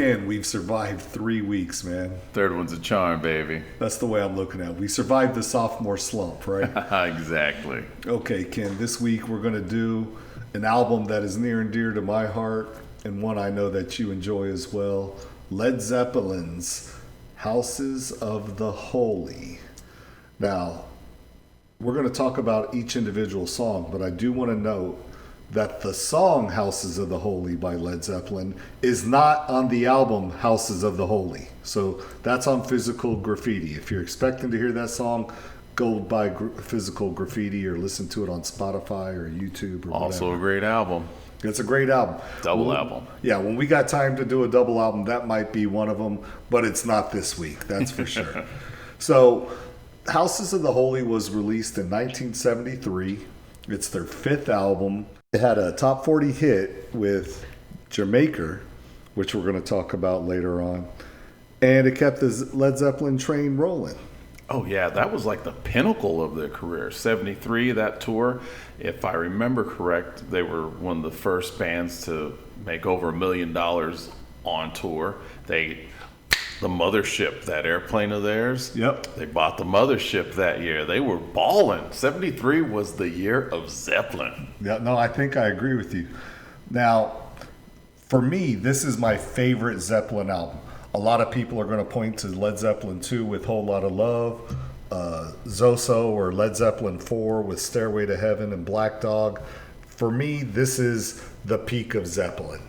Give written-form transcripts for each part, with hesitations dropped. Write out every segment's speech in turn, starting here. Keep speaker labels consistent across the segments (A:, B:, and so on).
A: Ken, we've survived 3 weeks, man.
B: Third one's a charm, baby.
A: That's the way I'm looking at it. We survived the sophomore slump, right?
B: Exactly.
A: Okay, Ken, this week we're going to do an album that is near and dear to my heart and one I know that you enjoy as well. Led Zeppelin's Houses of the Holy. Now, we're going to talk about each individual song, but I do want to note that the song Houses of the Holy by Led Zeppelin is not on the album Houses of the Holy. So that's on Physical Graffiti. If you're expecting to hear that song, go buy Physical Graffiti or listen to it on Spotify or YouTube or
B: Also
A: whatever.
B: a great album.
A: It's a great album.
B: Double album.
A: Yeah, when we got time to do a double album, that might be one of them, but it's not this week, that's for sure. So, Houses of the Holy was released in 1973. It's their fifth album. It had a top 40 hit with Jamaica, which we're going to talk about later on. And it kept the Led Zeppelin train rolling.
B: Oh, yeah, that was like the pinnacle of their career. 73, that tour, if I remember correct, they were one of the first bands to make over $1 million on tour. The Mothership, that airplane of theirs.
A: Yep.
B: They bought the Mothership that year. They were balling. 73 was the year of Zeppelin.
A: Yeah, no, I think I agree with you. Now, for me, this is my favorite Zeppelin album. A lot of people are going to point to Led Zeppelin 2 with Whole Lotta Love, Zoso or Led Zeppelin 4 with Stairway to Heaven and Black Dog. For me, this is the peak of Zeppelin.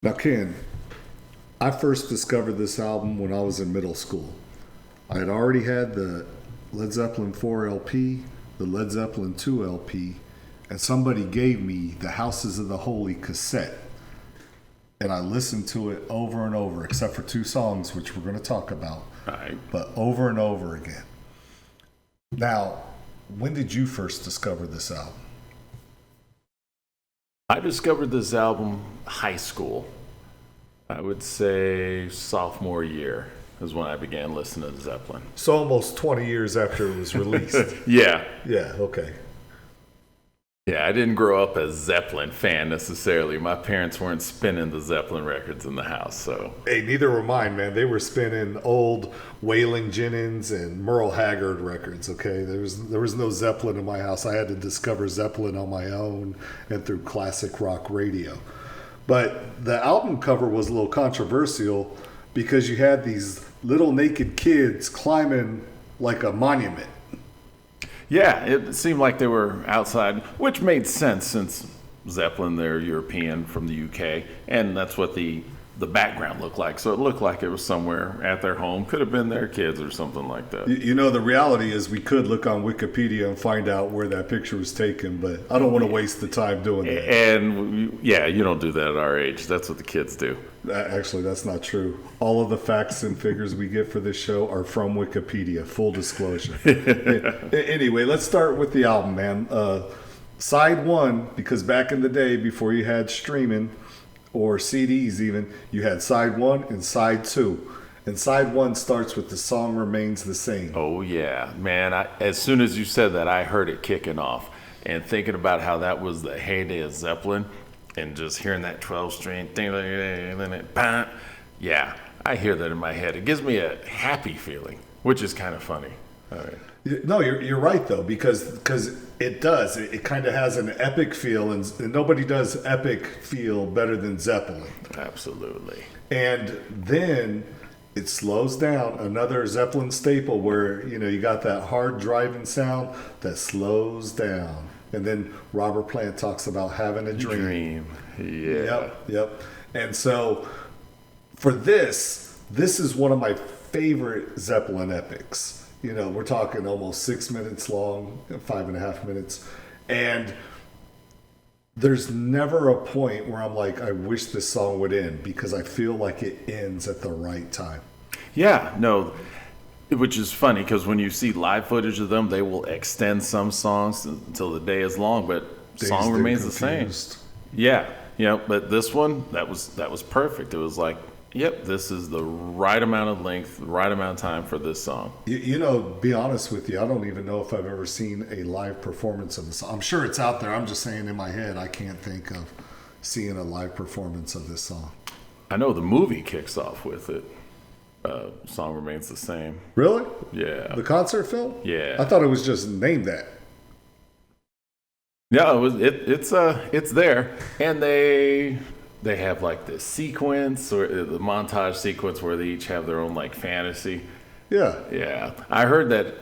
A: Now, Ken, I first discovered this album when I was in middle school. I had already had the Led Zeppelin 4 LP, the Led Zeppelin 2 LP, and somebody gave me the Houses of the Holy cassette. And I listened to it over and over, except for two songs, which we're going to talk about.
B: Right.
A: But over and over again. Now, when did you first discover this album?
B: I discovered this album high school. I would say sophomore year is when I began listening to Zeppelin.
A: So almost 20 years after it was released.
B: Yeah.
A: Yeah, okay.
B: Yeah, I didn't grow up a Zeppelin fan necessarily. My parents weren't spinning the Zeppelin records in the house, so.
A: Hey, neither were mine, man. They were spinning old Waylon Jennings and Merle Haggard records, okay? There was no Zeppelin in my house. I had to discover Zeppelin on my own and through classic rock radio. But the album cover was a little controversial because you had these little naked kids climbing like a monument.
B: Yeah, it seemed like they were outside, which made sense since Zeppelin, they're European from the UK, and that's what the background looked like. So it looked like it was somewhere at their home. Could have been their kids or something like that.
A: You know, the reality is we could look on Wikipedia and find out where that picture was taken, but I don't want to waste the time doing that.
B: And yeah, you don't do that at our age. That's what the kids do.
A: Actually, that's not true. All of the facts and figures we get for this show are from Wikipedia, full disclosure. Anyway, let's start with the album, man. Side one, because back in the day, before you had streaming or CDs even, you had side one and side two. And side one starts with The Song Remains the Same.
B: Oh, yeah. Man, as soon as you said that, I heard it kicking off. And thinking about how that was the heyday of Zeppelin, and just hearing that 12-string thing, yeah, I hear that in my head. It gives me a happy feeling, which is kind of funny. All right.
A: No, you're right, though, because it does. It kind of has an epic feel, and nobody does epic feel better than Zeppelin.
B: Absolutely.
A: And then it slows down, another Zeppelin staple where, you got that hard driving sound that slows down. And then Robert Plant talks about having a dream.
B: Yeah.
A: Yep. And so for this is one of my favorite Zeppelin epics. We're talking almost 6 minutes long, 5.5 minutes. And there's never a point where I'm like, I wish this song would end, because I feel like it ends at the right time.
B: Yeah, no. Which is funny, because when you see live footage of them, they will extend some songs until the day is long, but the song remains the same. Yeah, but this one, that was perfect. It was like, yep, this is the right amount of length, the right amount of time for this song.
A: Be honest with you, I don't even know if I've ever seen a live performance of this. I'm sure it's out there. I'm just saying in my head, I can't think of seeing a live performance of this song.
B: I know the movie kicks off with it. Song Remains the Same.
A: Really?
B: Yeah.
A: The concert film?
B: Yeah.
A: I thought it was just named that.
B: Yeah, it's there, and they have like this sequence or the montage sequence where they each have their own like fantasy.
A: Yeah.
B: Yeah, I heard that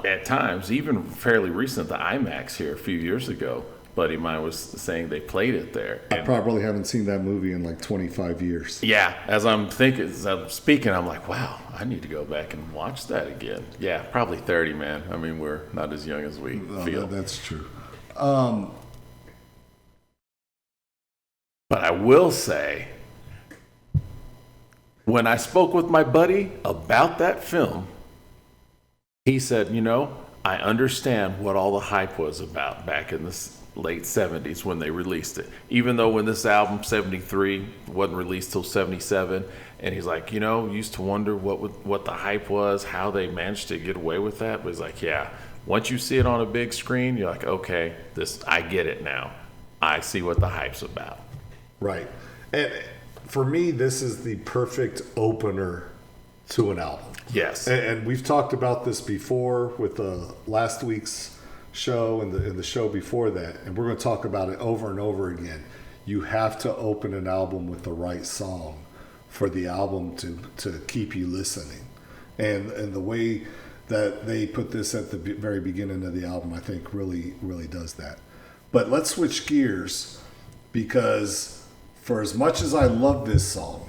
B: at times, even fairly recent, the IMAX here a few years ago. Buddy of mine was saying they played it there.
A: I probably haven't seen that movie in like 25 years.
B: Yeah, as I'm speaking, I'm like, wow, I need to go back and watch that again. Yeah, probably 30, man. I mean, we're not as young as we feel.
A: That's true.
B: But I will say, when I spoke with my buddy about that film, he said, I understand what all the hype was about back in the late 70s when they released it. Even though when this album, 73, wasn't released till 77. And he's like, used to wonder what the hype was, how they managed to get away with that. But he's like, yeah, once you see it on a big screen, you're like, okay, I get it now. I see what the hype's about.
A: Right. And for me, this is the perfect opener to an album.
B: Yes.
A: And we've talked about this before with last week's show and the show before that, and we're going to talk about it over and over again. You have to open an album with the right song for the album to keep you listening. And the way that they put this at the very beginning of the album, I think really, really does that. But let's switch gears, because for as much as I love this song,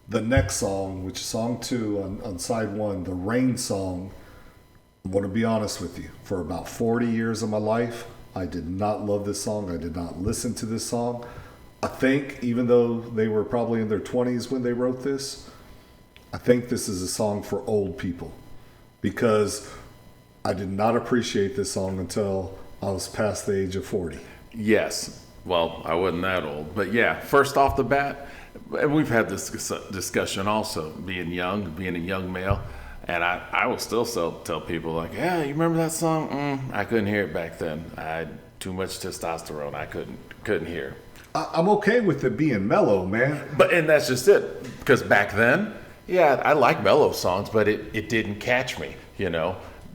A: the next song, which is song 2 on side 1, the Rain song, I'm going to be honest with you. For about 40 years of my life, I did not love this song. I did not listen to this song. I think, even though they were probably in their 20s when they wrote this, I think this is a song for old people, because I did not appreciate this song until I was past the age of 40.
B: Yes. Well, I wasn't that old. But yeah, first off the bat, and we've had this discussion also, being a young male. And I will still tell people, like, yeah, you remember that song? I couldn't hear it back then. I had too much testosterone. I couldn't hear.
A: I'm okay with it being mellow, man.
B: And that's just it. Because back then, yeah, I like mellow songs, but it didn't catch me,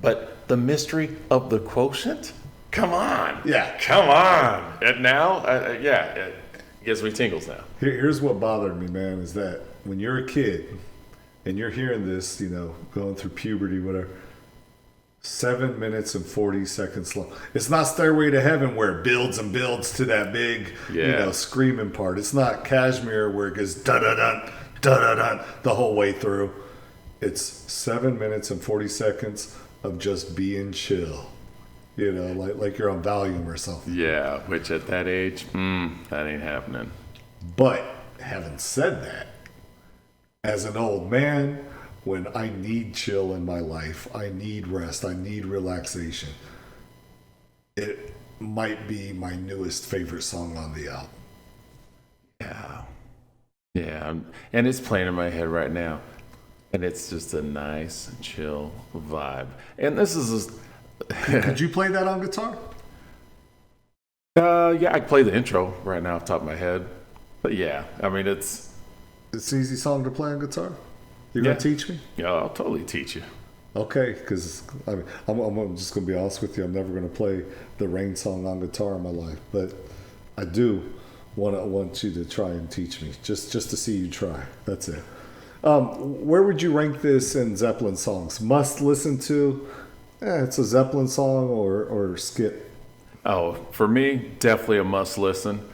B: But the mystery of the quotient? Come on.
A: Yeah.
B: Come on. And now, it gives me tingles now.
A: Here's what bothered me, man, is that when you're a kid and you're hearing this, going through puberty, whatever, 7 minutes and 40 seconds long. It's not Stairway to Heaven where it builds and builds to that big, screaming part. It's not Kashmir where it goes da-da-dun, da-da-dun the whole way through. It's 7 minutes and 40 seconds of just being chill. Like you're on Valium or something.
B: Yeah, which at that age, that ain't happening.
A: But having said that, as an old man, when I need chill in my life, I need rest, I need relaxation, it might be my newest favorite song on the album.
B: Yeah, and it's playing in my head right now. And it's just a nice, chill vibe. And this is...
A: Could you play that on guitar?
B: Yeah, I can play the intro right now off the top of my head. But yeah, I mean, it's
A: an easy song to play on guitar. You're going to teach me?
B: Yeah, I'll totally teach you.
A: Okay, because I'm just going to be honest with you. I'm never going to play the Rain song on guitar in my life. But I do want you to try and teach me, just to see you try. That's it. Where would you rank this in Zeppelin songs? Must listen to? It's a Zeppelin song or skip?
B: Oh, for me, definitely a must listen.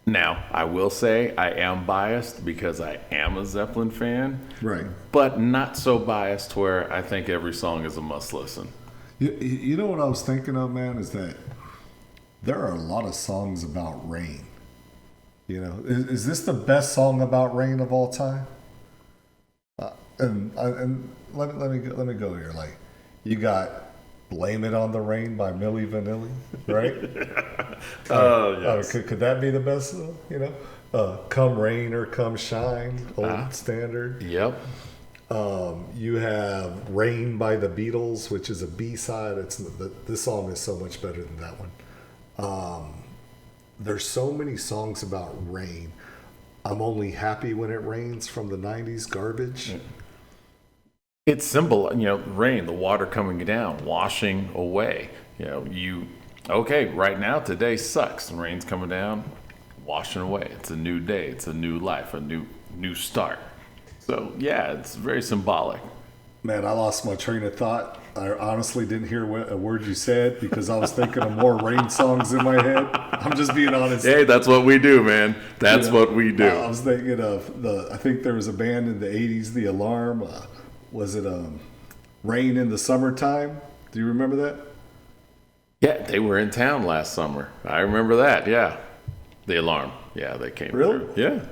B: Now, I will say I am biased because I am a Zeppelin fan.
A: Right.
B: But not so biased where I think every song is a must listen.
A: You know what I was thinking of, man, is that there are a lot of songs about rain. Is this the best song about rain of all time? And let me go here. Like, you got "Blame It on the Rain" by Milli Vanilli, right?
B: Yes.
A: Could that be the best? "Come Rain or Come Shine," old standard.
B: Yep.
A: You have "Rain" by the Beatles, which is a B-side. This song is so much better than that one. there's so many songs about rain. I'm only happy when it rains from the 90s garbage.
B: It's simple, rain, the water coming down, washing away. Okay, right now, today sucks. The rain's coming down, washing away. It's a new day, it's a new life, a new start. So, yeah, it's very symbolic.
A: Man, I lost my train of thought. I honestly didn't hear a word you said because I was thinking of more rain songs in my head. I'm just being honest.
B: Hey, that's what we do, man. That's what we do.
A: I was thinking of I think there was a band in the 80s, The Alarm. Was it Rain in the Summertime? Do you remember that?
B: Yeah, they were in town last summer. I remember that, yeah. The Alarm. Yeah, they came through. Yeah.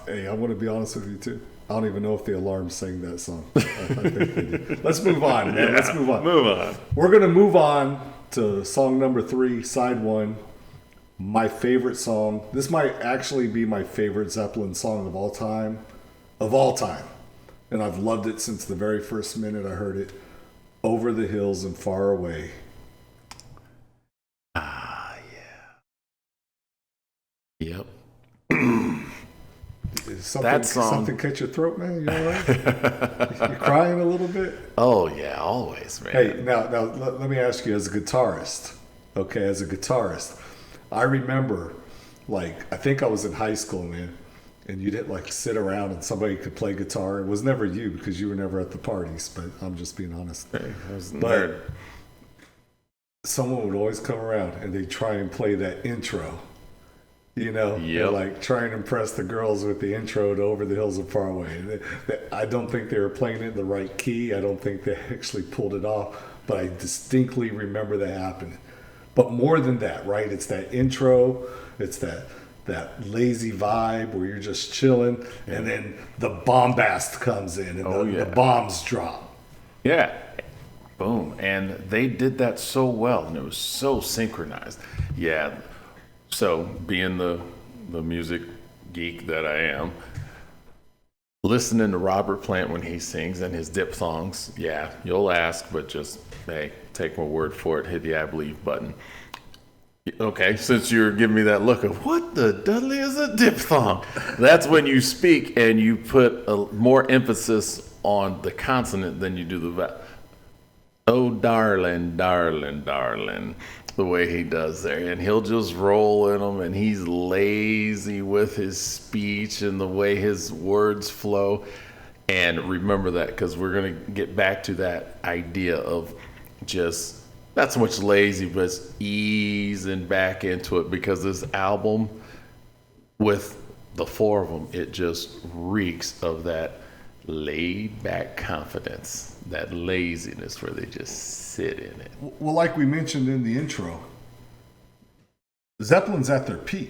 A: Hey, I want to be honest with you, too. I don't even know if The Alarm sang that song. I think they did. Let's move on, man. Let's move on.
B: Move on.
A: We're going to move on to song number 3, side 1. My favorite song. This might actually be my favorite Zeppelin song of all time. Of all time. And I've loved it since the very first minute I heard it. Over the Hills and Far Away.
B: Ah, yeah. Yep.
A: Something catch your throat, man? You all right? You crying a little bit?
B: Oh, yeah, always, man.
A: Hey, now let me ask you, as a guitarist, I remember, I think I was in high school, man, and you didn't, sit around and somebody could play guitar. It was never you because you were never at the parties, but I'm just being honest.
B: Hey, I was a nerd.
A: Someone would always come around and they'd try and play that intro.
B: Yep.
A: Trying to impress the girls with the intro to Over the Hills and Far Away. I don't think they were playing it in the right key. I don't think they actually pulled it off, but I distinctly remember that happening. But more than that, right? It's that intro. It's that lazy vibe where you're just chilling, and then the bombast comes in, and the bombs drop.
B: Yeah. Boom. And they did that so well, and it was so synchronized. Yeah. So, being the music geek that I am, listening to Robert Plant when he sings and his diphthongs, yeah, you'll ask, but just, hey, take my word for it, hit the I believe button. Okay, since you're giving me that look of, what the Dudley is a diphthong? That's when you speak and you put more emphasis on the consonant than you do the vowel. Oh, darling, darling, darling. The way he does there, and he'll just roll in them, and he's lazy with his speech and the way his words flow. And remember that, because we're going to get back to that idea of just not so much lazy, but easing back into it, because this album, with the 4 of them, it just reeks of that laid back confidence, that laziness where they just sit in it.
A: Well, like we mentioned in the intro, Zeppelin's at their peak.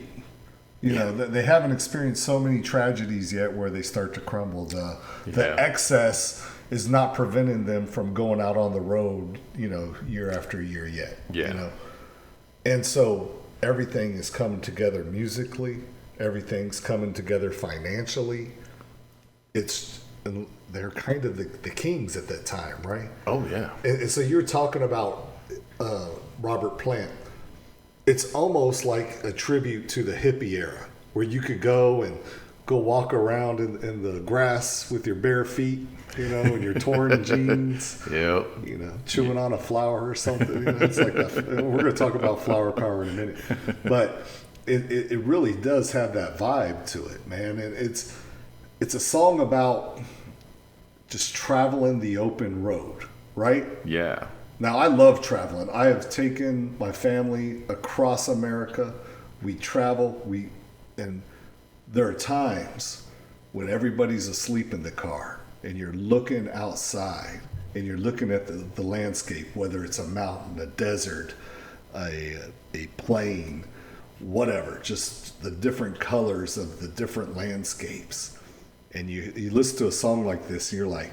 A: You know, they haven't experienced so many tragedies yet where they start to crumble. The excess is not preventing them from going out on the road, year after year yet.
B: Yeah.
A: And so everything is coming together musically. Everything's coming together financially. They're kind of the kings at that time, right?
B: Oh, yeah.
A: And so you're talking about Robert Plant. It's almost like a tribute to the hippie era, where you could go walk around in the grass with your bare feet, in your torn jeans.
B: Yep.
A: Chewing on a flower or something. It's like we're going to talk about flower power in a minute. But it really does have that vibe to it, man. And it's a song about just traveling the open road, right?
B: Yeah.
A: Now, I love traveling. I have taken my family across America. We travel, and there are times when everybody's asleep in the car and you're looking outside and you're looking at the landscape, whether it's a mountain, a desert, a plain, whatever, just the different colors of the different landscapes. And you listen to a song like this and you're like,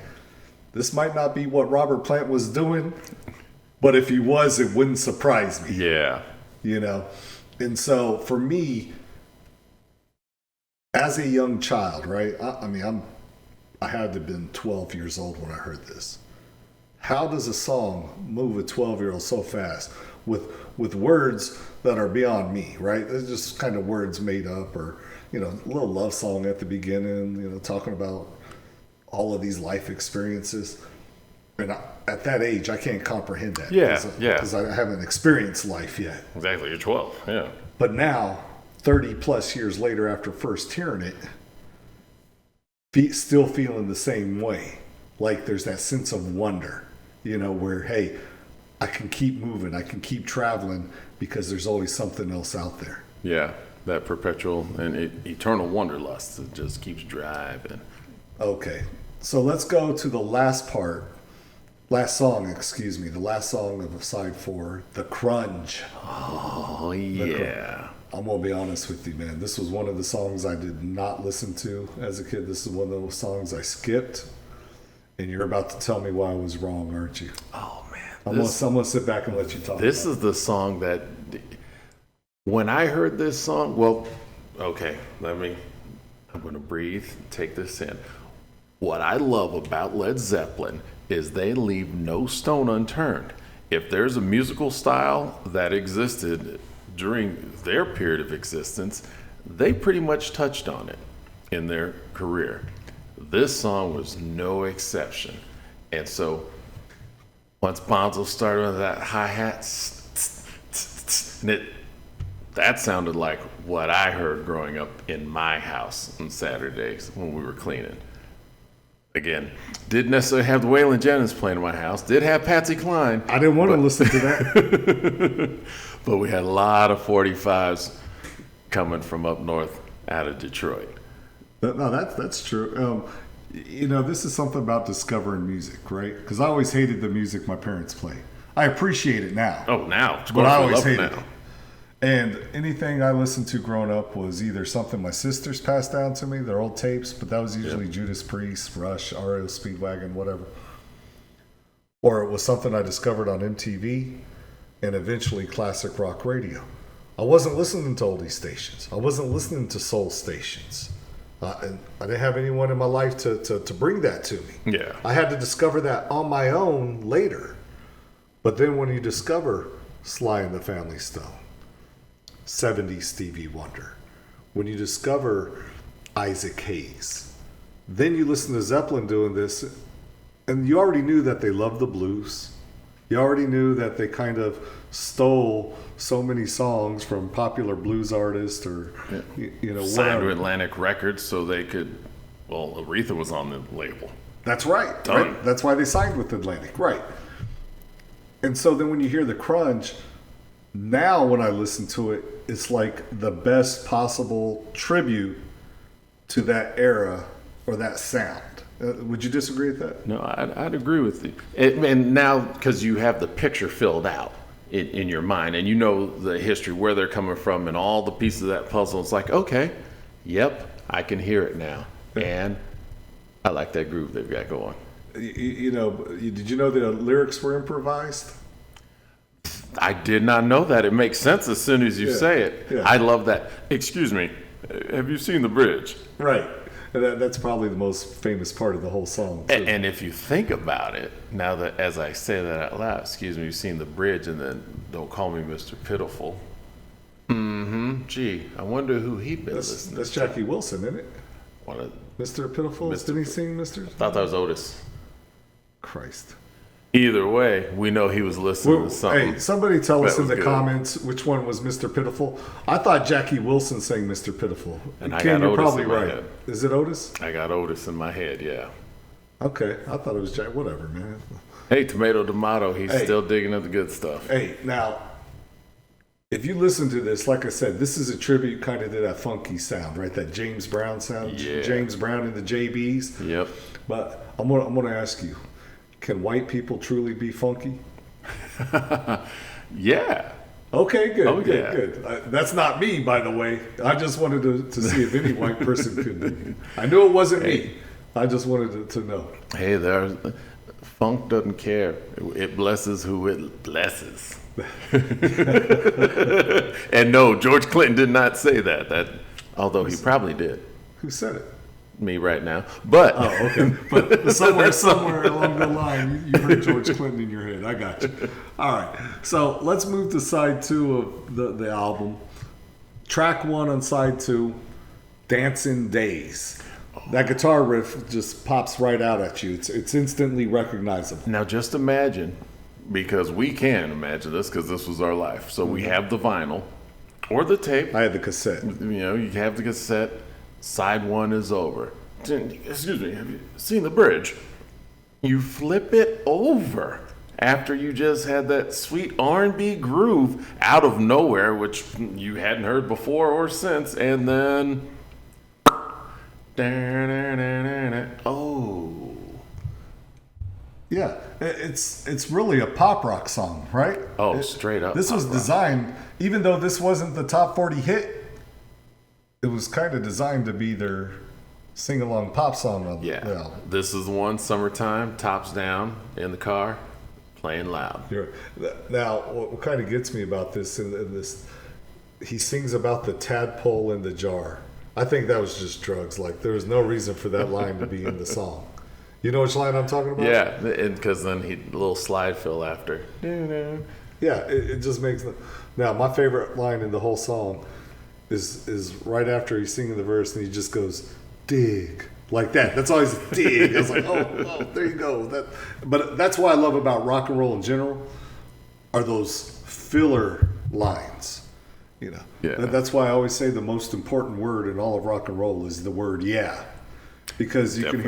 A: this might not be what Robert Plant was doing, but if he was, it wouldn't surprise me.
B: Yeah.
A: And so for me, as a young child, right? I had to have been 12 years old when I heard this. how does a song move a 12-year-old so fast with words that are beyond me, right? They're just kind of words made up, or a little love song at the beginning, talking about all of these life experiences. And at that age, I can't comprehend that. Because I haven't experienced life yet.
B: Exactly, you're 12, yeah.
A: But now, 30 plus years later after first hearing it, still feeling the same way. Like there's that sense of wonder, where, hey, I can keep moving, I can keep traveling because there's always something else out there.
B: Yeah, that perpetual and eternal wanderlust that just keeps driving.
A: Okay, so let's go to the last song of side 4, The Crunge.
B: Oh, yeah.
A: I'm going to be honest with you, man. This was one of the songs I did not listen to as a kid. This is one of those songs I skipped. And you're about to tell me why I was wrong, aren't you?
B: Oh, man.
A: I'm going to sit back and let you talk.
B: This is the song that, when I heard this song, okay, I'm going to breathe, take this in. What I love about Led Zeppelin is they leave no stone unturned. If there's a musical style that existed during their period of existence, they pretty much touched on it in their career. This song was no exception. And so once Bonzo started with that hi-hat, that sounded like what I heard growing up in my house on Saturdays when we were cleaning. Again, didn't necessarily have the Waylon Jennings playing in my house. Did have Patsy Cline.
A: I didn't want to listen to that.
B: But we had a lot of 45s coming from up north out of Detroit.
A: No, that's true. This is something about discovering music, right? Because I always hated the music my parents played. I appreciate it now.
B: Oh, now.
A: But I always hated it. And anything I listened to growing up was either something my sisters passed down to me, their old tapes, but that was usually Judas Priest, Rush, REO Speedwagon, whatever. Or it was something I discovered on MTV and eventually classic rock radio. I wasn't listening to oldie stations. I wasn't listening to soul stations. And I didn't have anyone in my life to bring that to me.
B: Yeah.
A: I had to discover that on my own later. But then when you discover Sly and the Family Stone, 70s Stevie Wonder, when you discover Isaac Hayes, then you listen to Zeppelin doing this, and you already knew that they loved the blues. You already knew that they kind of stole so many songs from popular blues artists, or
B: signed to Atlantic Records so they could. Well, Aretha was on the label.
A: That's right.
B: Done.
A: Right? That's why they signed with Atlantic, right? And so then when you hear the Crunge, now when I listen to it, it's like the best possible tribute to that era or that sound. Would you disagree with that?
B: No, I'd agree with you. And now, because you have the picture filled out in your mind, and you know the history, where they're coming from, and all the pieces of that puzzle, it's like, okay, yep, I can hear it now. And I like that groove they've got going.
A: Did you know the lyrics were improvised?
B: I did not know that. It makes sense as soon as you say it.
A: Yeah.
B: I love that. Excuse me, have you seen the bridge?
A: Right. That's probably the most famous part of the whole song, too.
B: And if you think about it, now that as I say that out loud, excuse me, you've seen the bridge, and then don't call me Mr. Pitiful. Gee, I wonder who he'd been listening to.
A: That's Jackie Wilson, isn't it? Mr. Pitiful? Didn't he sing Mr.?
B: I thought that was Otis.
A: Christ.
B: Either way, we know he was listening to something.
A: Hey, somebody tell us in the comments which one was Mr. Pitiful. I thought Jackie Wilson sang Mr. Pitiful.
B: And I
A: Ken,
B: got
A: you're
B: Otis
A: probably
B: in my
A: right.
B: head.
A: Is it Otis?
B: I got Otis in my head, yeah.
A: Okay, I thought it was Jack. Whatever, man.
B: Hey, tomato, he's still digging up the good stuff.
A: Hey, now, if you listen to this, like I said, this is a tribute kind of to that funky sound, right? That James Brown sound.
B: Yeah.
A: James Brown and the JBs.
B: Yep.
A: But I'm gonna ask you, can white people truly be funky?
B: Yeah.
A: Okay, good.
B: Oh,
A: good,
B: yeah.
A: good. That's not me, by the way. I just wanted to see if any white person could be. I knew it wasn't me. I just wanted to know.
B: Hey, funk doesn't care. It blesses who it blesses. And no, George Clinton did not say that. Although he probably did.
A: Who said it?
B: me right now. But
A: oh, okay. But somewhere along the line, you heard George Clinton in your head. I got you. All right. So let's move to side 2 of the album. Track 1 on side 2, "Dancing Days." That guitar riff just pops right out at you. It's instantly recognizable.
B: Now just imagine, because we can imagine this because this was our life. So we have the vinyl or the tape.
A: I had the cassette.
B: You have the cassette. Side 1 is over. Excuse me, have you seen the bridge? You flip it over after you just had that sweet R&B groove out of nowhere, which you hadn't heard before or since, and then... Oh.
A: Yeah, it's really a pop rock song, right?
B: Oh, straight up.
A: This was designed, even though this wasn't the top 40 hit, it was kind of designed to be their sing-along pop song on the album.
B: This is the one, summertime, tops down, in the car, playing loud.
A: Now, what kind of gets me about this, he sings about the tadpole in the jar. I think that was just drugs. Like, there was no reason for that line to be in the song. You know which line I'm talking about?
B: Yeah, because then a little slide fill after.
A: Yeah, it just makes... Now, my favorite line in the whole song is right after he's singing the verse and he just goes, dig, like that. That's always dig. I was like, oh, there you go. But that's what I love about rock and roll in general, are those filler lines. That's why I always say the most important word in all of rock and roll is the word yeah, because you can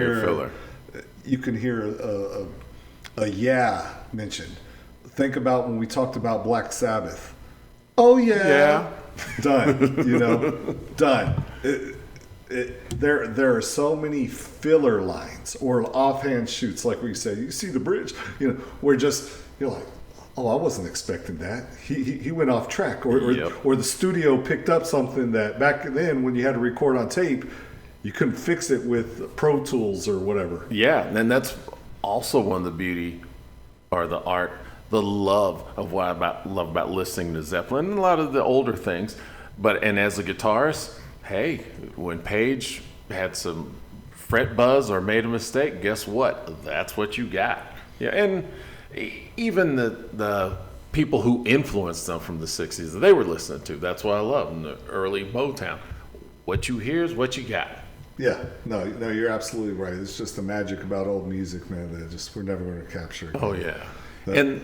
A: hear a yeah mentioned. Think about when we talked about Black Sabbath. Oh yeah. Done. Done. There are so many filler lines or offhand shoots, like we say. You see the bridge, where you're like, oh, I wasn't expecting that. He went off track, or the studio picked up something that back then when you had to record on tape, you couldn't fix it with Pro Tools or whatever.
B: Yeah, and that's also one of the beauty or the art. The love of what I love about listening to Zeppelin and a lot of the older things. And as a guitarist, hey, when Page had some fret buzz or made a mistake, guess what? That's what you got. Yeah, and even the people who influenced them from the 60s that they were listening to, that's what I love in the early Motown. What you hear is what you got.
A: Yeah, no, you're absolutely right. It's just the magic about old music, man, that we're never going to capture again.
B: Oh, yeah. And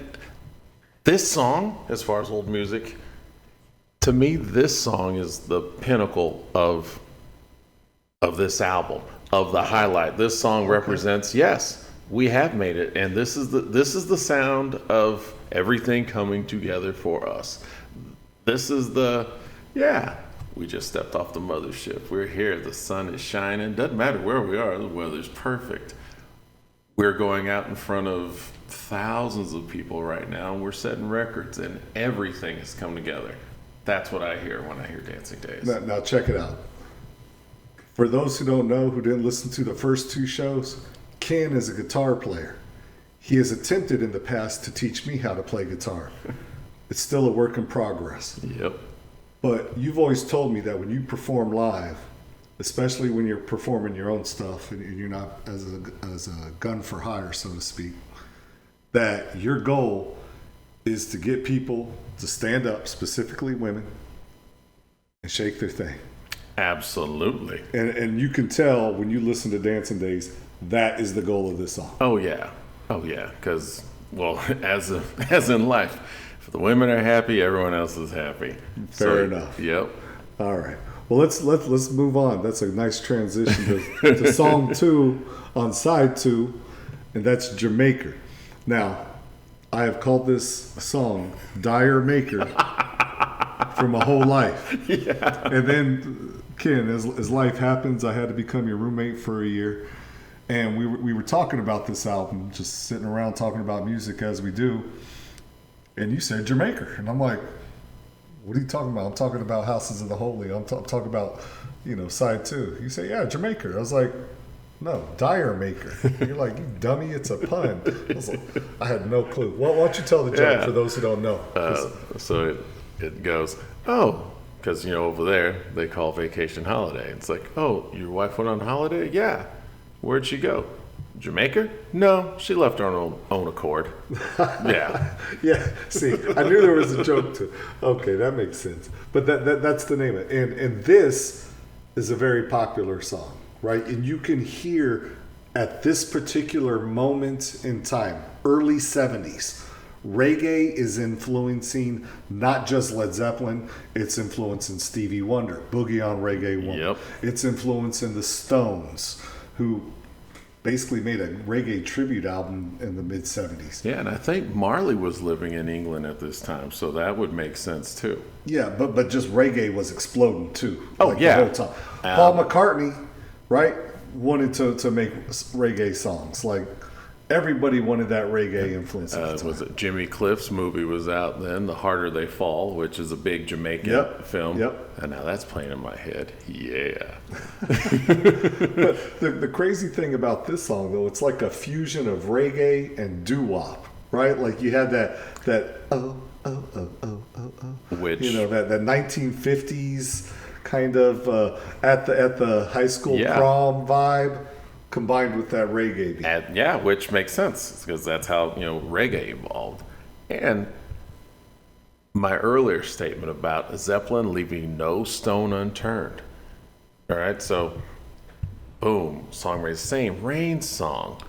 B: this song, as far as old music, to me, this song is the pinnacle of this album, of the highlight. This song represents, yes, we have made it, and this is the sound of everything coming together for us. This is we just stepped off the mothership. We're here. The sun is shining. Doesn't matter where we are. The weather's perfect. We're going out in front of thousands of people right now, and we're setting records, and everything has come together. That's what I hear when I hear Dancing Days.
A: Now check it out. For those who don't know, who didn't listen to the first 2 shows, Ken is a guitar player. He has attempted in the past to teach me how to play guitar. It's still a work in progress.
B: Yep.
A: But you've always told me that when you perform live, especially when you're performing your own stuff and you're not as a gun for hire, so to speak, that your goal is to get people to stand up, specifically women, and shake their thing.
B: Absolutely.
A: And you can tell when you listen to Dancing Days, that is the goal of this song.
B: Oh yeah. Because, well, as in life, if the women are happy, everyone else is happy.
A: Fair enough.
B: Yep.
A: All right. Well, let's move on. That's a nice transition to song 2 on side 2, and that's Jamaica. Now, I have called this song Dire Maker for my whole life.
B: Yeah.
A: And then, Ken, as life happens, I had to become your roommate for a year. And we were talking about this album, just sitting around talking about music as we do. And you said Jamaica. And I'm like, what are you talking about? I'm talking about Houses of the Holy. I'm talking about, side 2. You say, yeah, Jamaica. I was like, no, Dire Maker. You're like, you dummy, it's a pun. I had no clue. Why don't you tell the joke for those who don't know?
B: So it goes, oh, because over there they call vacation holiday. It's like, oh, your wife went on holiday? Yeah. Where'd she go? Jamaica? No, she left on her own accord. Yeah.
A: Yeah. See, I knew there was a joke to. Okay, that makes sense. But that's the name of it. And this is a very popular song, right? And you can hear at this particular moment in time, early 70s, reggae is influencing not just Led Zeppelin, it's influencing Stevie Wonder, Boogie on Reggae 1.
B: Yep.
A: It's influencing the Stones, who basically made a reggae tribute album in the mid 70s.
B: Yeah, and I think Marley was living in England at this time, so that would make sense too.
A: Yeah, but just reggae was exploding too.
B: Oh, yeah.
A: The whole time. Paul McCartney, right, wanted to make reggae songs. Like everybody wanted that reggae influence.
B: Was it Jimmy Cliff's movie was out then, The Harder They Fall, which is a big Jamaican film.
A: Yep.
B: And now that's playing in my head. Yeah.
A: But the crazy thing about this song, though, it's like a fusion of reggae and doo-wop, right? Like you had that oh, oh, oh, oh, oh, oh.
B: Which,
A: that 1950s kind of at the high school prom vibe, combined with that reggae beat.
B: Which makes sense because that's how reggae evolved. And my earlier statement about Zeppelin leaving no stone unturned. All right, so boom, song remains the same. Rain Song,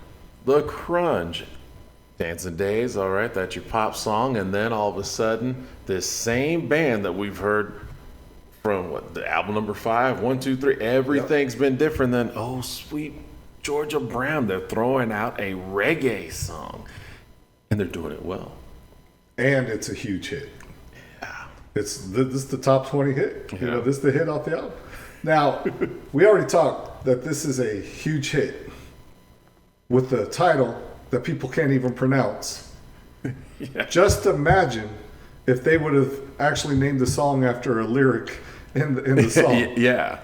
B: The Crunge, Dancing Days. All right, that's your pop song, and then all of a sudden, this same band that we've heard from the album number 5, 1, 2, 3. Everything's been different than oh sweet Georgia Brown. They're throwing out a reggae song, and they're doing it well.
A: And it's a huge hit.
B: Yeah,
A: this is the top 20 hit.
B: Yeah.
A: This is the hit off the album. Now, we already talked that this is a huge hit with the title that people can't even pronounce.
B: Yeah.
A: Just imagine if they would have actually named the song after a lyric in the song.
B: Yeah.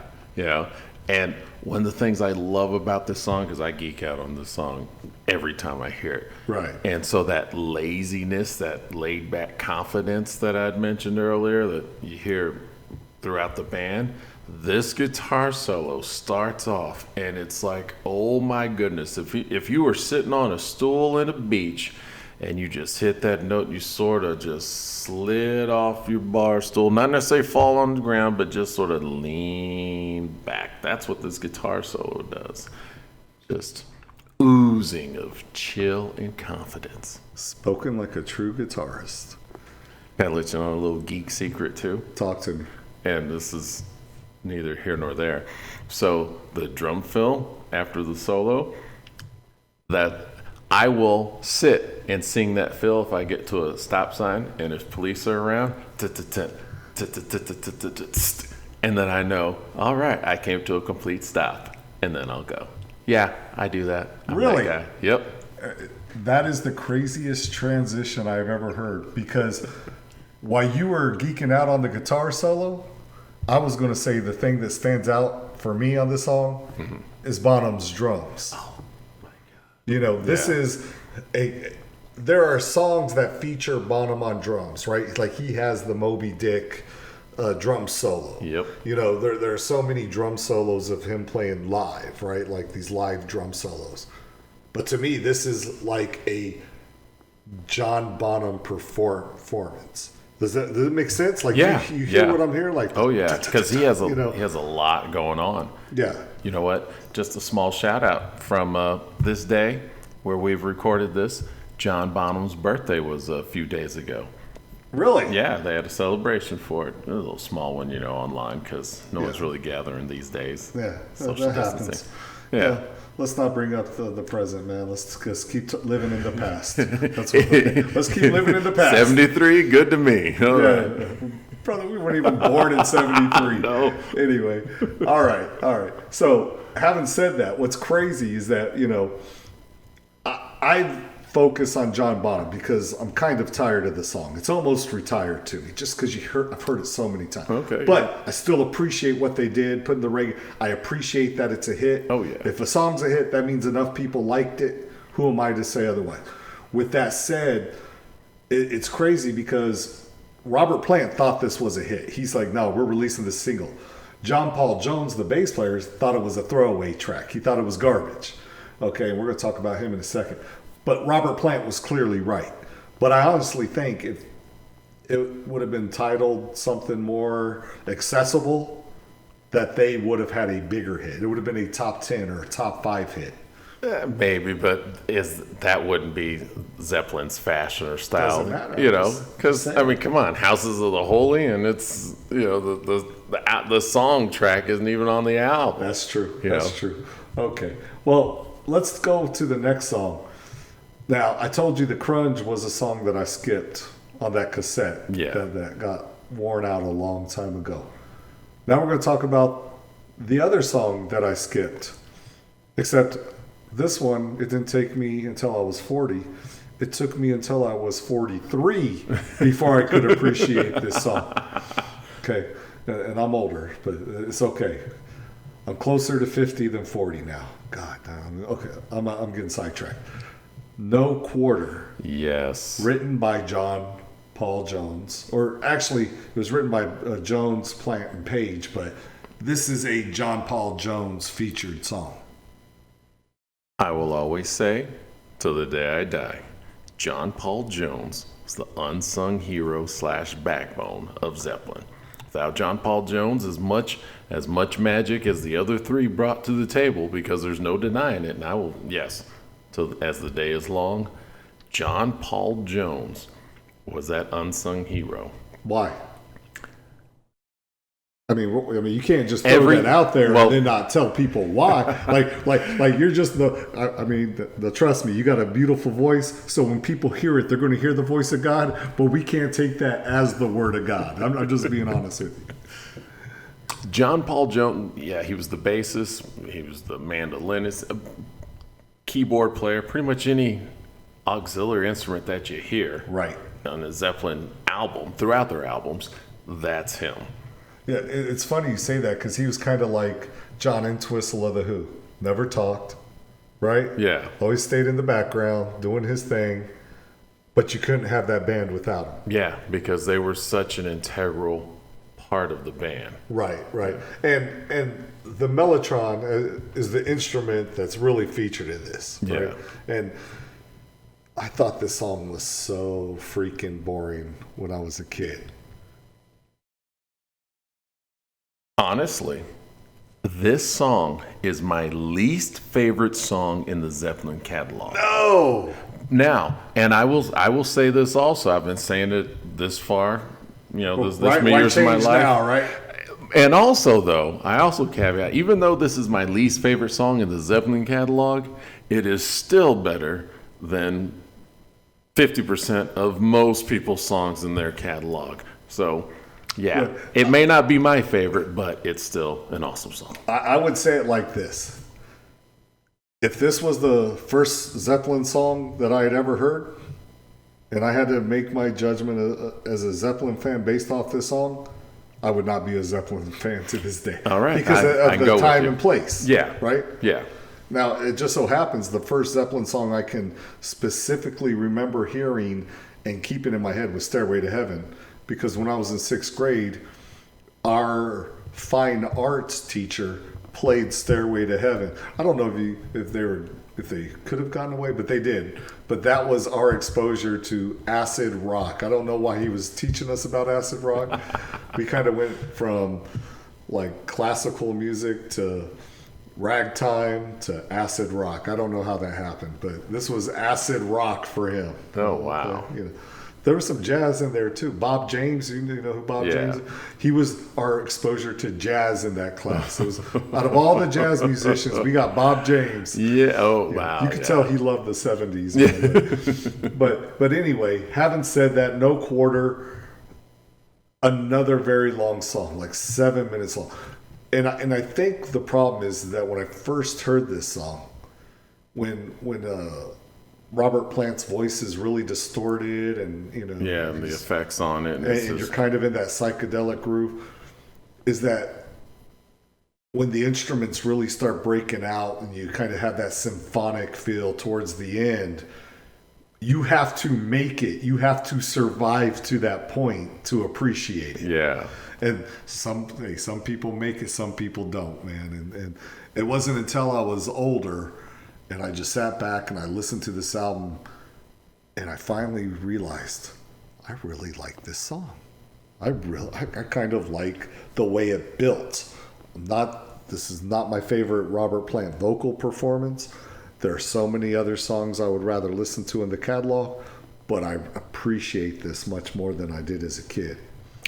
B: And one of the things I love about this song, because I geek out on this song every time I hear it.
A: Right.
B: And so that laziness, that laid back confidence that I'd mentioned earlier that you hear throughout the band, this guitar solo starts off and it's like, oh my goodness, if you were sitting on a stool in a beach and you just hit that note, you sort of just slid off your bar stool, not necessarily fall on the ground, but just sort of lean back. That's what this guitar solo does. Just oozing of chill and confidence.
A: Spoken like a true guitarist.
B: Can I let you know a little geek secret too?
A: Talk to me.
B: And this is neither here nor there. So the drum fill after the solo, that I will sit and sing that fill if I get to a stop sign and if police are around, and then I know, all right, I came to a complete stop, and then I'll go. Yeah, I do that. I'm
A: really?
B: That guy. Yep.
A: That is the craziest transition I've ever heard, because while you were geeking out on the guitar solo, I was going to say the thing that stands out for me on this song is Bonham's drums.
B: Oh my God.
A: This is there are songs that feature Bonham on drums, right? Like he has the Moby Dick drum solo.
B: Yep.
A: There are so many drum solos of him playing live, right? Like these live drum solos. But to me, this is like a John Bonham performance. Does it make sense? Like you hear what I'm hearing? Like,
B: oh yeah, because he has a lot going on.
A: Yeah.
B: You know what? Just a small shout out from this day where we've recorded this. John Bonham's birthday was a few days ago.
A: Really?
B: Yeah, they had a celebration for it. A little small one, online, because no one's really gathering these days.
A: Yeah,
B: social
A: that
B: distancing.
A: happens.
B: Yeah.
A: Let's not bring up the present, man. Let's just keep living in the past. That's what let's keep living in the past.
B: 73, good to me. All right.
A: Brother, we weren't even born in 73.
B: No.
A: Anyway, all right. So, having said that, what's crazy is that, I focus on John Bonham because I'm kind of tired of the song. It's almost retired to me just because I've heard it so many times.
B: Okay.
A: But I still appreciate what they did, putting the reggae. I appreciate that it's a hit.
B: Oh, yeah.
A: If a song's a hit, that means enough people liked it. Who am I to say otherwise? With that said, it's crazy because Robert Plant thought this was a hit. He's like, no, we're releasing this single. John Paul Jones, the bass player, thought it was a throwaway track. He thought it was garbage. Okay, and we're going to talk about him in a second. But Robert Plant was clearly right. But I honestly think if it would have been titled something more accessible, that they would have had a bigger hit. It would have been a top 10 or a top 5 hit.
B: Maybe, but that wouldn't be Zeppelin's fashion or style?
A: Doesn't matter.
B: You know, because I mean, come on, Houses of the Holy, and it's, you know, the song track isn't even on the album.
A: That's true. That's true. Okay, well, let's go to the next song. Now, I told you the Crunge was a song that I skipped on that cassette.
B: Yeah.
A: That got worn out a long time ago. Now we're going to talk about the other song that I skipped, except this one, it didn't take me until I was 40. It took me until I was 43 before I could appreciate this song. Okay, and I'm older, but it's okay. I'm closer to 50 than 40 now. God, okay, I'm getting sidetracked. No Quarter.
B: Yes.
A: Written by John Paul Jones. Or actually, it was written by Jones, Plant, and Page, but this is a John Paul Jones featured song.
B: I will always say, till the day I die, John Paul Jones was the unsung hero / backbone of Zeppelin. Without John Paul Jones, as much magic as the other three brought to the table, because there's no denying it, and I will, yes, till as the day is long, John Paul Jones was that unsung hero.
A: Why? I mean, you can't just throw that out there and then not tell people why. like you're just trust me, you got a beautiful voice. So when people hear it, they're going to hear the voice of God. But we can't take that as the word of God. I'm just being honest with you.
B: John Paul Jones, yeah, he was the bassist. He was the mandolinist, keyboard player. Pretty much any auxiliary instrument that you hear,
A: right,
B: on a Zeppelin album, throughout their albums, that's him.
A: Yeah, it's funny you say that because he was kind of like John Entwistle of The Who. Never talked, right?
B: Yeah.
A: Always stayed in the background, doing his thing, but you couldn't have that band without him.
B: Yeah, because they were such an integral part of the band.
A: Right. And the mellotron is the instrument that's really featured in this. Right?
B: Yeah.
A: And I thought this song was so freaking boring when I was a kid.
B: Honestly, this song is my least favorite song in the Zeppelin catalog.
A: No.
B: Now, and I will say this also. I've been saying it this far, this many years of my life.
A: Now, right?
B: And also, though, I also caveat, even though this is my least favorite song in the Zeppelin catalog, it is still better than 50% of most people's songs in their catalog. So, yeah, it may not be my favorite, but it's still an awesome song.
A: I would say it like this. If this was the first Zeppelin song that I had ever heard, and I had to make my judgment as a Zeppelin fan based off this song, I would not be a Zeppelin fan to this day.
B: All right.
A: Because of the time and place.
B: Yeah.
A: Right?
B: Yeah.
A: Now, it just so happens the first Zeppelin song I can specifically remember hearing and keeping in my head was Stairway to Heaven. Because when I was in 6th grade, our fine arts teacher played Stairway to Heaven. I don't know if they could have gotten away, but they did. But that was our exposure to acid rock. I don't know why he was teaching us about acid rock. We kind of went from like classical music to ragtime to acid rock. I don't know how that happened, but this was acid rock for him.
B: Oh, wow.
A: There was some jazz in there too. Bob James, you know who Bob James is? He was our exposure to jazz in that class. It was out of all the jazz musicians, we got Bob James.
B: Yeah. Oh, wow.
A: You could tell he loved the 70s. Yeah. But anyway, having said that, No Quarter, another very long song, like 7 minutes long. And I think the problem is that when I first heard this song, when Robert Plant's voice is really distorted and
B: and the effects on it,
A: and you're kind of in that psychedelic groove, is that when the instruments really start breaking out and you kind of have that symphonic feel towards the end, you have to make it. You have to survive to that point to appreciate it.
B: Yeah.
A: And some people make it, some people don't, man. And it wasn't until I was older and I just sat back and I listened to this album and I finally realized I really like this song. I kind of like the way it built. This is not my favorite Robert Plant vocal performance. There are so many other songs I would rather listen to in the catalog, but I appreciate this much more than I did as a kid.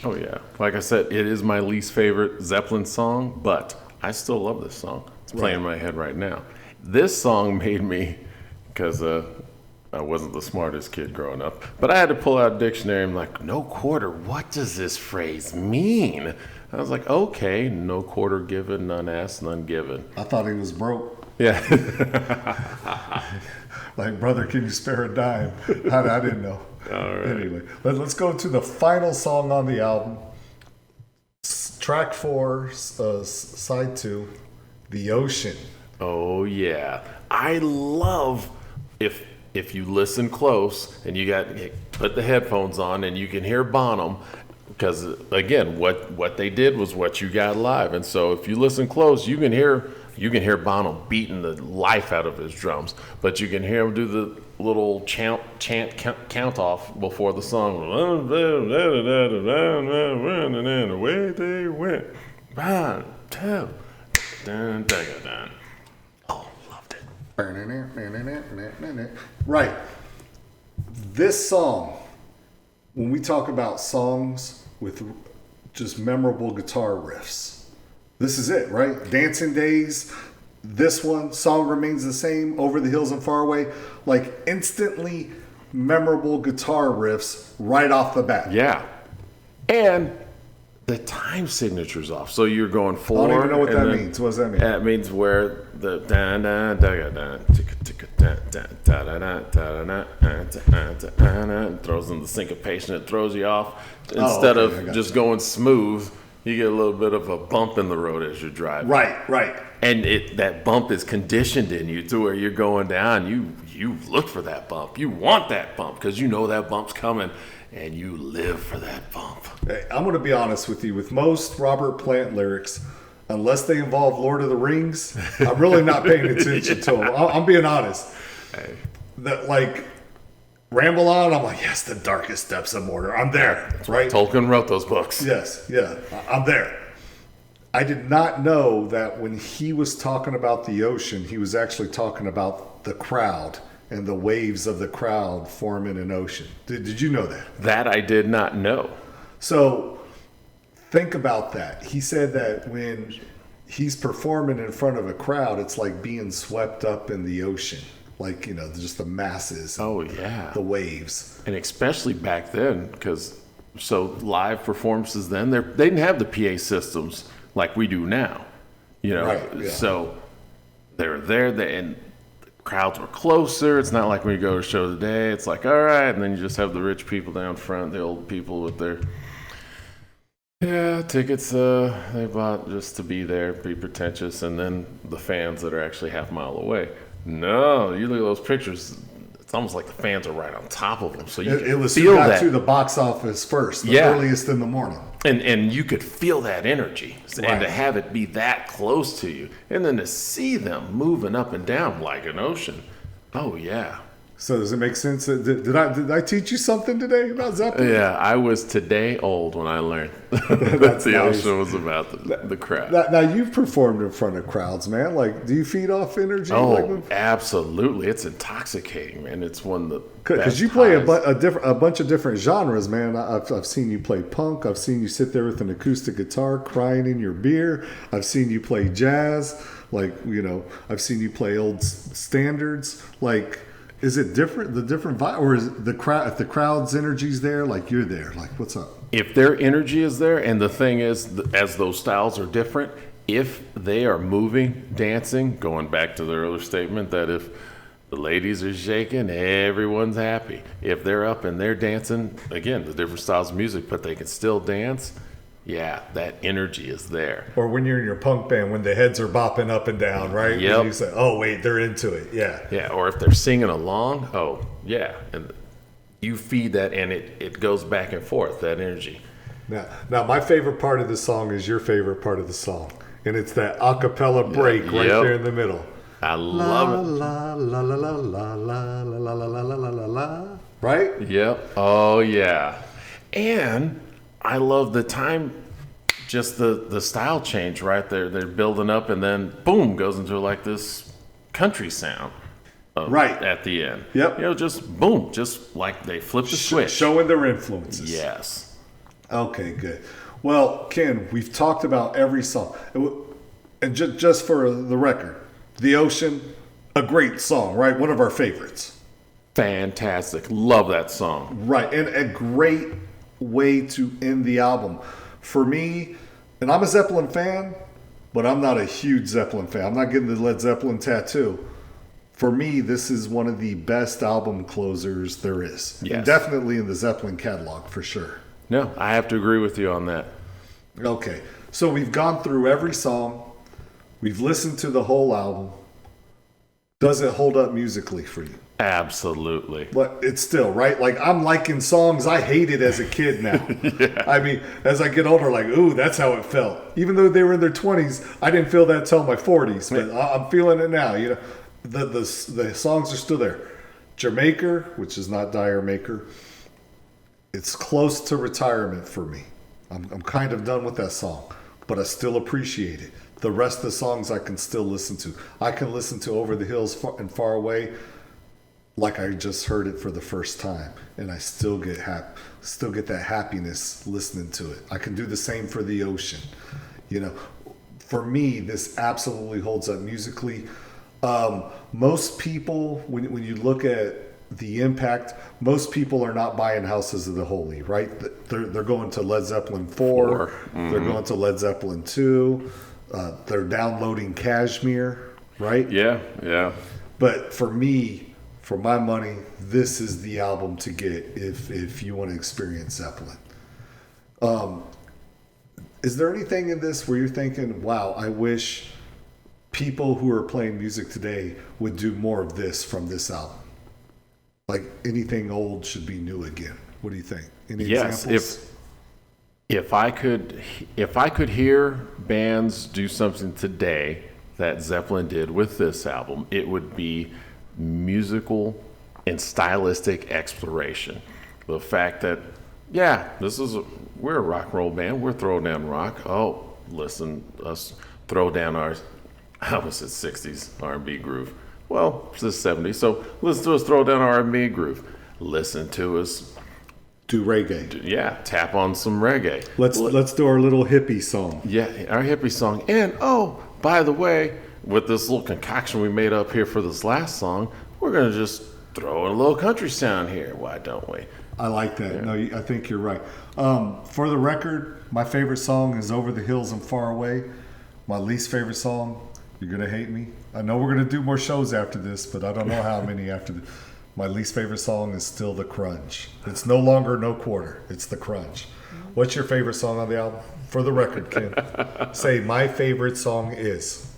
B: Oh, yeah. Like I said, it is my least favorite Zeppelin song, but I still love this song. It's playing in my head right now. This song made me, because I wasn't the smartest kid growing up, but I had to pull out a dictionary. I'm like, no quarter, what does this phrase mean? I was like, okay, no quarter given, none asked, none given.
A: I thought he was broke.
B: Yeah.
A: Like, brother, can you spare a dime? I didn't know.
B: All right.
A: Anyway, let's go to the final song on the album. Track 4, side 2, The Ocean.
B: Oh, yeah. I love if you listen close and put the headphones on and you can hear Bonham, because, again, what they did was what you got live. And so if you listen close, you can hear Bonham beating the life out of his drums, but you can hear him do the little chant count off before the song. And away they went. 1, 2, dun, dun, dun. Oh, loved it.
A: Right. This song, when we talk about songs with just memorable guitar riffs, this is it, right? Dancing Days, this one, Song Remains the Same, Over the Hills and Far Away, like instantly memorable guitar riffs right off the bat.
B: Yeah. And the time signature's off. So you're going 4.
A: I don't even know what that means. What does that mean?
B: That means where the throws in the syncopation. It throws you off. Instead of just going smooth, you get a little bit of a bump in the road as you're driving.
A: Right.
B: And that bump is conditioned in you to where you're going down. You look for that bump. You want that bump because you know that bump's coming, and you live for that bump.
A: Hey, I'm going to be honest with you. With most Robert Plant lyrics, unless they involve Lord of the Rings, I'm really not paying attention to them. I'm being honest.
B: Hey.
A: That, like, Ramble On, I'm like, yes, the darkest depths of Mordor. I'm there, right?
B: Tolkien wrote those books.
A: Yes, yeah, I'm there. I did not know that when he was talking about the ocean, he was actually talking about the crowd and the waves of the crowd forming an ocean. Did you know that?
B: That I did not know.
A: So think about that. He said that when he's performing in front of a crowd, it's like being swept up in the ocean. Like, just the masses.
B: Oh, yeah.
A: The waves.
B: And especially back then, because live performances then, they didn't have the PA systems like we do now.
A: Right, yeah.
B: So they're there, and the crowds were closer. It's not like when you go to a show today. It's like, all right, and then you just have the rich people down front, the old people with their tickets they bought just to be there, be pretentious, and then the fans that are actually half a mile away. No, you look at those pictures, it's almost like the fans are right on top of them. So
A: it was who got to the box office first, the earliest in the morning.
B: And you could feel that energy.
A: Right.
B: And to have it be that close to you. And then to see them moving up and down like an ocean. Oh, yeah.
A: So does it make sense? Did I teach you something today about Zeppelin?
B: Yeah, I was today old when I learned that the ocean was about the crowd.
A: Now, you've performed in front of crowds, man. Like, do you feed off energy?
B: Oh, absolutely. It's intoxicating, man. It's one of the
A: because you play a bunch of different genres, man. I've seen you play punk. I've seen you sit there with an acoustic guitar crying in your beer. I've seen you play jazz. Like, I've seen you play old standards. Like, is it different, the different vibe, or is it the crowd? If the crowd's energy's there, like you're there, like what's up?
B: If their energy is there, and the thing is, as those styles are different, if they are moving, dancing, going back to the earlier statement that if the ladies are shaking, everyone's happy. If they're up and they're dancing, again, the different styles of music, but they can still dance. yeah, that energy is there.
A: Or when you're in your punk band, when the heads are bopping up and down, right?
B: Yep.
A: And you say, oh, wait, they're into it. Yeah.
B: Yeah, or if they're singing along, oh, yeah. And you feed that, and it goes back and forth, that energy.
A: Now, my favorite part of the song is your favorite part of the song. And it's that a cappella break right there in the middle.
B: I love it.
A: La, la, la, la, la, la, la, la, la, la, la, la, la. Right?
B: Yep. Oh, yeah. And I love the time, just the style change right there. They're building up, and then boom, goes into like this country sound.
A: Right
B: at the end.
A: Yep.
B: Just boom, just like they flipped the switch.
A: Showing their influences.
B: Yes.
A: Okay, good. Well, Ken, we've talked about every song. And just for the record, The Ocean, a great song, right? One of our favorites.
B: Fantastic. Love that song.
A: Right, and a great way to end the album. For me, and I'm a Zeppelin fan, but I'm not a huge Zeppelin fan. I'm not getting the Led Zeppelin tattoo. For me, this is one of the best album closers there is.
B: Yes.
A: And definitely in the Zeppelin catalog, for sure.
B: No, I have to agree with you on that.
A: Okay, so we've gone through every song. We've listened to the whole album. Does it hold up musically for you?
B: Absolutely.
A: But it's still, right? Like, I'm liking songs I hated as a kid now.
B: Yeah.
A: I mean, as I get older, like, ooh, that's how it felt. Even though they were in their 20s, I didn't feel that till my 40s. But I'm feeling it now, you know. The songs are still there. Jamaica, which is not Dire Maker, it's close to retirement for me. I'm kind of done with that song, but I still appreciate it. The rest of the songs I can still listen to. I can listen to Over the Hills and Far Away like I just heard it for the first time, and I still get that happiness listening to it. I can do the same for The Ocean. You know, for me, this absolutely holds up musically. Most people, when you look at the impact, most people are not buying Houses of the Holy, right? They're going to Led Zeppelin 4. Mm-hmm. They're going to Led Zeppelin 2. They're downloading Kashmir, right?
B: Yeah, yeah.
A: But for me, for my money, this is the album to get if you want to experience Zeppelin. Is there anything in this where you're thinking, wow, I wish people who are playing music today would do more of this from this album? Like, anything old should be new again. What do you think? Any examples?
B: If I could hear bands do something today that Zeppelin did with this album, it would be musical and stylistic exploration. The fact that, yeah, we're a rock and roll band. We're throwing down rock. Oh, listen, us throw down our, I was at 60s R&B groove. Well, it's the 70s, so listen to us throw down our R&B groove. Listen to us
A: do reggae.
B: Tap on some reggae.
A: Let's do our little hippie song.
B: Yeah, our hippie song. And oh, by the way, with this little concoction we made up here for this last song, we're gonna just throw in a little country sound here. Why don't we?
A: I like that. Yeah. No, I think you're right. For the record, my favorite song is Over the Hills and Far Away. My least favorite song, you're gonna hate me. I know we're gonna do more shows after this, but I don't know how many after this. My least favorite song is still The Crunch. It's no longer No Quarter. It's The Crunch. What's your favorite song on the album? For the record, Ken. Say, my favorite song is.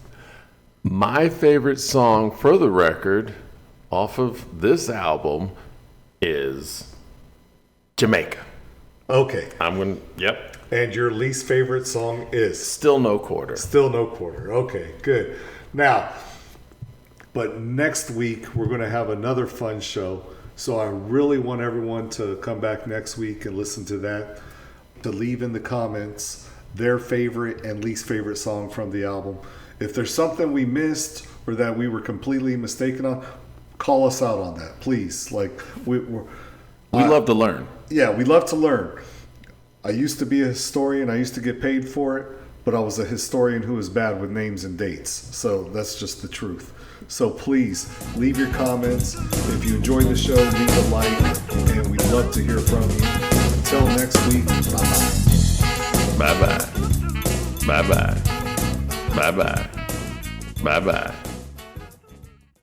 B: My favorite song, for the record, off of this album is Jamaica.
A: Okay.
B: Yep.
A: And your least favorite song is?
B: Still No Quarter.
A: Still No Quarter. Okay, good. Now, but next week, we're going to have another fun show. So I really want everyone to come back next week and listen to that. To leave in the comments their favorite and least favorite song from the album. If there's something we missed or that we were completely mistaken on, call us out on that, please. Like we
B: love to learn.
A: Yeah, we love to learn. I used to be a historian. I used to get paid for it, but I was a historian who was bad with names and dates. So that's just the truth. So please leave your comments. If you enjoyed the show, leave a like, and we'd love to hear from you. Until next week, bye-bye.
B: Bye-bye. Bye-bye. Bye-bye. Bye-bye.